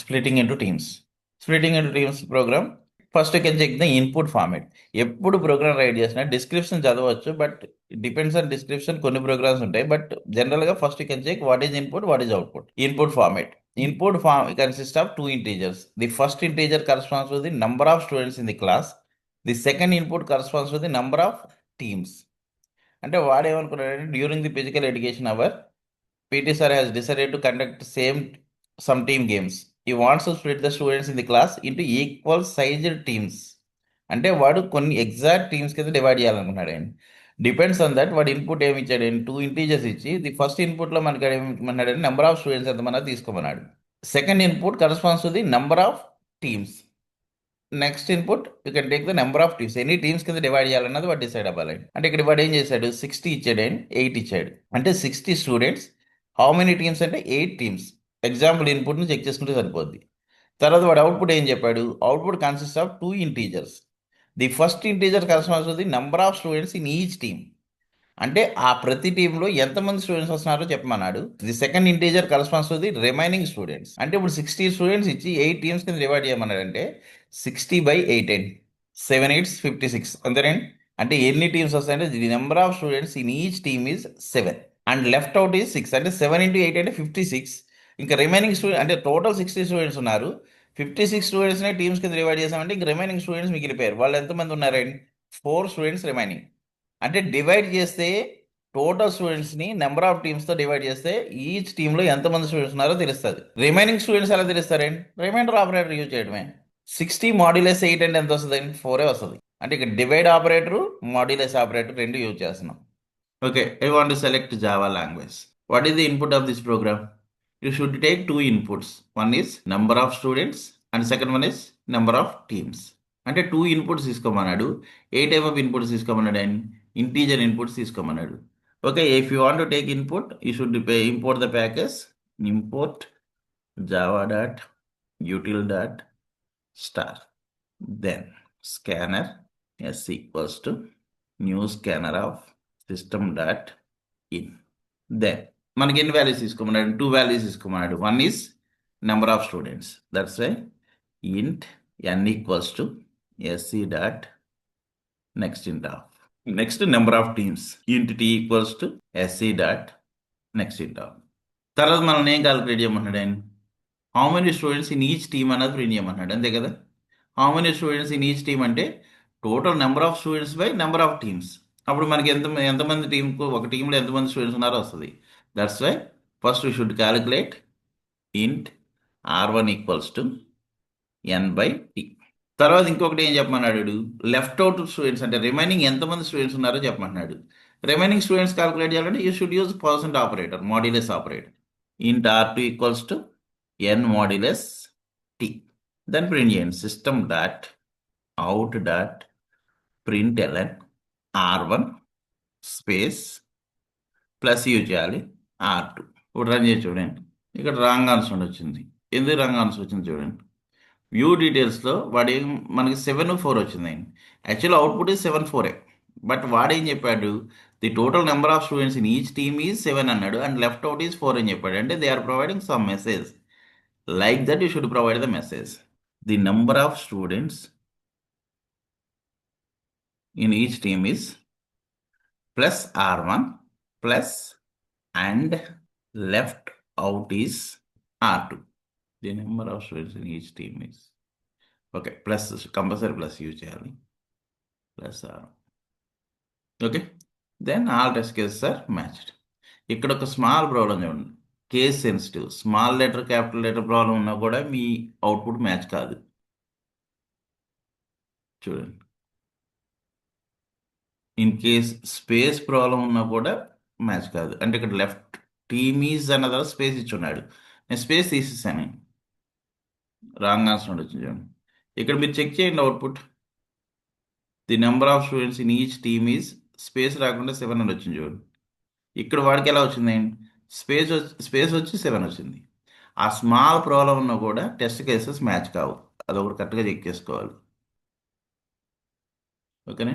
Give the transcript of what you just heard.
splitting into teams. Splitting into teams program. First you can check the input format. ఎప్పుడు program write చేసినా description చదవచ్చు, but depends on description. కొన్ని programs ఉంటాయి, but జనరల్గా first you can check what is input, what is output. Input format. Input form consists of two integers. The first integer corresponds to the number of students in the class. The second input corresponds to the number of teams. అంటే వాడు ఏమనుకున్నాడంటే, during the physical education hour PT sir has decided to conduct some team games. He wants to split the students in the class into equal sized teams. అంటే వాడు కొన్ని exact teams కింద divide చేయాలనుకున్నాడు ఆయన. Depends on that వాడు input ఏమి ఇచ్చాడు, two integers ఇచ్చి ది ఫస్ట్ ఇన్పుట్లో మనకి ఏమన్నాడు, నెంబర్ ఆఫ్ స్టూడెంట్స్ ఎంతమంది తీసుకోమన్నాడు. Second input corresponds to the number of teams. Next input you can take the number of teams. ఎన్ని టీమ్స్ కింద డివైడ్ చేయాలన్నది వాడు డిసైడ్ అవ్వాలి. అంటే ఇక్కడ వాడు ఏం చేశాడు, 60 ఇచ్చాడు, 8 ఇచ్చాడు. అంటే 60 స్టూడెంట్స్, హౌ మెనీ టీమ్స్ అంటే 8 టీమ్స్. ఎగ్జాంపుల్ ఇన్పుట్ని చెక్ చేసుకుంటే సరిపోద్ది. తర్వాత వాడు అవుట్పుట్ ఏం చెప్పాడు, output consist of two integers. The first integer corresponds to the number of students in each team. అంటే ఆ ప్రతి టీంలో ఎంతమంది స్టూడెంట్స్ వస్తున్నారో చెప్పమన్నాడు. The second integer corresponds to the remaining students. అంటే ఇప్పుడు 60 స్టూడెంట్స్ ఇచ్చి 8 టీమ్స్ కింద డివైడ్ చేయమన్నాడంటే 60/8 అండి. 7 8 56 అంతేనండి. అంటే ఎన్ని టీమ్స్ వస్తాయంటే the number of students in each team is 7 and left out is 6. అంటే 7 × 8 అంటే 56. ఇంకా రిమైనింగ్ స్టూడెంట్ అంటే టోటల్ 60 స్టూడెంట్స్ ఉన్నారు. 56 స్టూడెంట్స్ని టీమ్స్ కింద డివైడ్ చేసామంటే ఇంక రిమైనింగ్ స్టూడెంట్స్ మిగిలిపోయారు. వాళ్ళు ఎంతమంది ఉన్నారండి, 4 స్టూడెంట్స్ రిమైనింగ్. అంటే డివైడ్ చేస్తే టోటల్ స్టూడెంట్స్ని నెంబర్ ఆఫ్ టీమ్స్తో డివైడ్ చేస్తే ఈచ్ టీంలో ఎంతమంది స్టూడెంట్స్ ఉన్నారో తెలుస్తుంది. రిమైనింగ్ స్టూడెంట్స్ ఎలా తెలుస్తారండి, రిమైండర్ ఆపరేటర్ యూజ్ చేయడమే. 60 మాడ్యులస్ 8 అంటే ఎంత వస్తుంది, 4 వస్తుంది. అంటే ఇక్కడ డివైడ్ ఆపరేటరు, మాడ్యులస్ ఆపరేటర్ రెండు యూజ్ చేస్తున్నాం. Okay, I want to select Java language. What is the input of this program? You should take two inputs. One is number of students and second one is number of teams. అంటే two inputs తీసుకోమన్నాడు. ఏ type of inputs తీసుకోమన్నాడు and integer inputs తీసుకోమన్నాడు. Okay, if you want to take input you should import the package import java.util.star. Then scanner s equals to new scanner of system.in. Then మనకి ఎన్ని values తీసుకోమన్నాడు, 2 values తీసుకోమన్నాడు. One is number of students, that's why int n equals to sc dot next int of. Next number of teams, int t equals to sc dot next int of. తర్వాత మనం ఏం calculate చేయమన్నాడు ఆయన, how many students in each team అన్నది print చేయమన్నాడు, అంతే కదా. How many students in each team అంటే total number of students by number of teams. అప్పుడు మనకి ఎంతమంది టీంకు, ఒక టీంలో ఎంతమంది స్టూడెంట్స్ ఉన్నారో వస్తుంది. That's why first we should calculate int r1 equals to n/t. తర్వాత ఇంకొకటి ఏం చెప్పమన్నాడు, లెఫ్ట్ అవుట్ స్టూడెంట్స్ అంటే రిమైనింగ్ ఎంతమంది స్టూడెంట్స్ ఉన్నారో చెప్పమన్నాడు. రిమైనింగ్ స్టూడెంట్స్ క్యాలిక్యులేట్ చేయాలంటే you should use percent operator, modulus operator. Int r2 equals to n modulus t. దాన్ని ప్రింట్ చేయండి, system dot out dot println r1 space plus use చేయాలి r2. ఇప్పుడు run చేసి చూడండి, ఇక్కడ రాంగ్ ఆన్సర్ వచ్చింది. ఎందుకు రాంగ్ ఆన్సర్ వచ్చింది చూడండి. వ్యూ డీటెయిల్స్లో వాడు మనకి 7 4 వచ్చింది. యాక్చువల్ అవుట్పుట్ ఈజ్ 7 4, బట్ వాడేం చెప్పాడు, the total number of students in each team is 7 అన్నాడు అండ్ లెఫ్ట్ అవుట్ ఈజ్ 4 అని చెప్పాడు. అంటే they are providing some message like that you should provide the message. The number of students in each team is plus r1 plus and left out is r2. The number of students in each team is okay, plus compulsory plus use cheyali plus r. Okay, then all test cases are matched. ఇక్కడ ఒక small problem చూడండి, case sensitive, small letter capital letter problem ఉన్నా కూడా మీ output match కాదు. చూడండి, in case space problem ఉన్నా కూడా match కాదు. అంటే ఇక్కడ లెఫ్ట్ టీమీస్ అన్న తర్వాత స్పేస్ ఇచ్చున్నాడు, నేను స్పేస్ తీసేసాను, రాంగ్ ఆన్సర్ వచ్చింది చూడండి. ఇక్కడ మీరు చెక్ చేయండి output, the number of students in each team is space రాకుండా 7 అని వచ్చింది చూడండి. ఇక్కడ వాడికి ఎలా వచ్చింది, స్పేస్ వచ్చి 7 వచ్చింది. ఆ స్మాల్ ప్రాబ్లం ఉన్నా కూడా టెస్ట్ కేసెస్ మ్యాచ్ కావు, అదొకటి కరెక్ట్గా చెక్ చేసుకోవాలి. ఓకేనా.